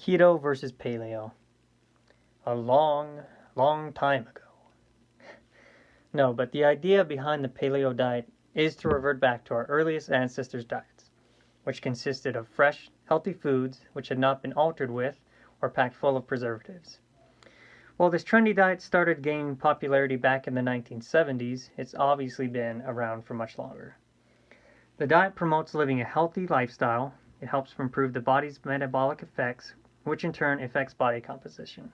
Keto versus paleo. A long, long time ago. No, but the idea behind the paleo diet is to revert back to our earliest ancestors' diets, which consisted of fresh, healthy foods which had not been altered with or packed full of preservatives. While this trendy diet started gaining popularity back in the 1970s, it's obviously been around for much longer. The diet promotes living a healthy lifestyle. It helps to improve the body's metabolic effects, which in turn affects body composition.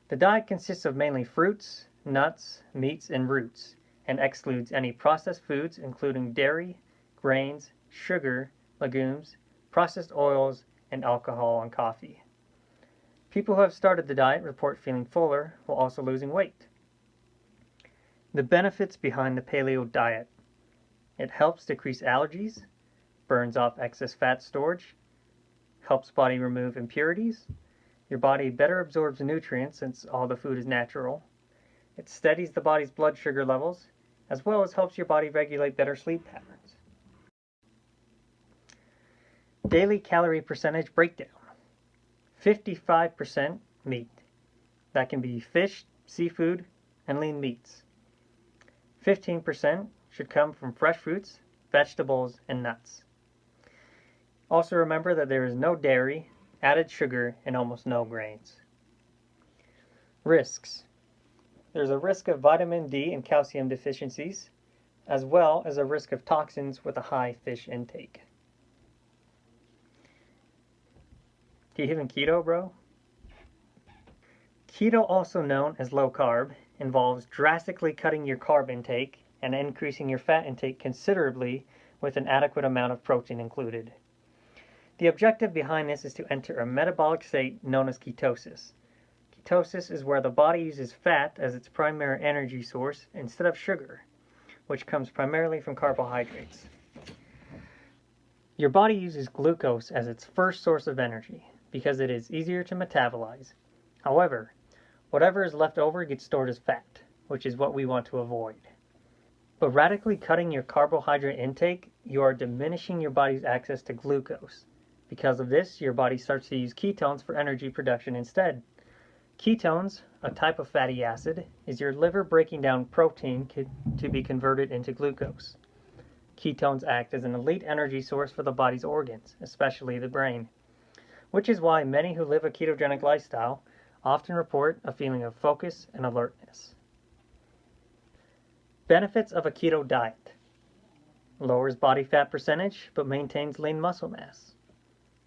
The diet consists of mainly fruits, nuts, meats, and roots, and excludes any processed foods including dairy, grains, sugar, legumes, processed oils, and alcohol and coffee. People who have started the diet report feeling fuller while also losing weight. The benefits behind the paleo diet. It helps decrease allergies, burns off excess fat storage, helps body remove impurities. Your body better absorbs nutrients since all the food is natural. It steadies the body's blood sugar levels, as well as helps your body regulate better sleep patterns. Daily calorie percentage breakdown. 55% meat. That can be fish, seafood, and lean meats. 15% should come from fresh fruits, vegetables, and nuts. Also remember that there is no dairy, added sugar, and almost no grains. Risks. There's a risk of vitamin D and calcium deficiencies, as well as a risk of toxins with a high fish intake. Do you even keto, bro? Keto, also known as low carb, involves drastically cutting your carb intake and increasing your fat intake considerably with an adequate amount of protein included. The objective behind this is to enter a metabolic state known as ketosis. Ketosis is where the body uses fat as its primary energy source instead of sugar, which comes primarily from carbohydrates. Your body uses glucose as its first source of energy because it is easier to metabolize. However, whatever is left over gets stored as fat, which is what we want to avoid. By radically cutting your carbohydrate intake, you are diminishing your body's access to glucose. Because of this, your body starts to use ketones for energy production instead. Ketones, a type of fatty acid, is your liver breaking down protein to be converted into glucose. Ketones act as an elite energy source for the body's organs, especially the brain, which is why many who live a ketogenic lifestyle often report a feeling of focus and alertness. Benefits of a keto diet. Lowers body fat percentage but maintains lean muscle mass.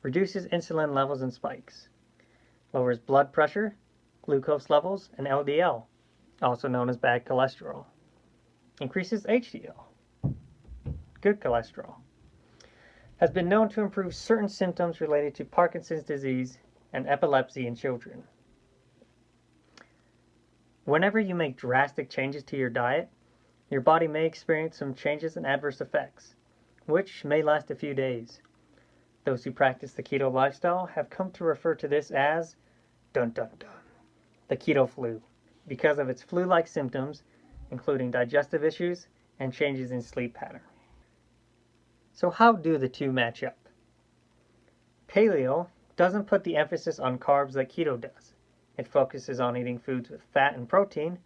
Reduces insulin levels and spikes. Lowers blood pressure, glucose levels, and LDL, also known as bad cholesterol. Increases HDL, good cholesterol. Has been known to improve certain symptoms related to Parkinson's disease and epilepsy in children. Whenever you make drastic changes to your diet, your body may experience some changes and adverse effects, which may last a few days. Those who practice the keto lifestyle have come to refer to this as dun dun dun, the keto flu, because of its flu-like symptoms, including digestive issues and changes in sleep pattern. So how do the two match up? Paleo doesn't put the emphasis on carbs like keto does. It focuses on eating foods with fat and protein,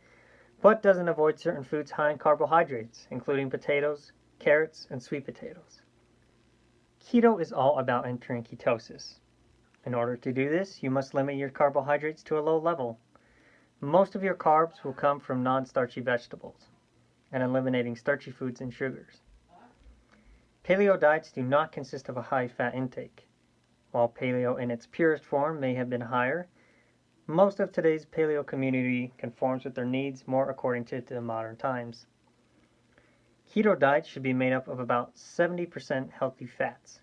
but doesn't avoid certain foods high in carbohydrates, including potatoes, carrots, and sweet potatoes. Keto is all about entering ketosis. In order to do this, you must limit your carbohydrates to a low level. Most of your carbs will come from non-starchy vegetables, and eliminating starchy foods and sugars. Paleo diets do not consist of a high fat intake. While paleo in its purest form may have been higher, most of today's paleo community conforms with their needs more according to the modern times. Keto diets should be made up of about 70% healthy fats.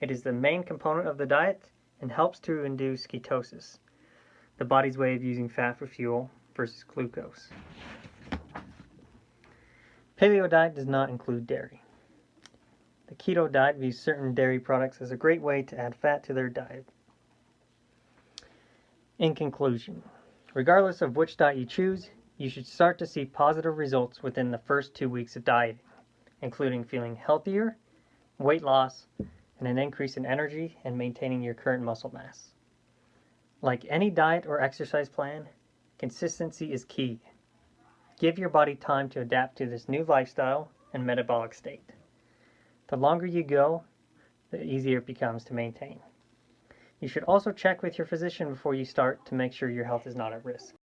It is the main component of the diet and helps to induce ketosis, the body's way of using fat for fuel versus glucose. Paleo diet does not include dairy. The keto diet views certain dairy products as a great way to add fat to their diet. In conclusion, regardless of which diet you choose, you should start to see positive results within the first 2 weeks of dieting, including feeling healthier, weight loss, and an increase in energy and maintaining your current muscle mass. Like any diet or exercise plan, consistency is key. Give your body time to adapt to this new lifestyle and metabolic state. The longer you go, the easier it becomes to maintain. You should also check with your physician before you start to make sure your health is not at risk.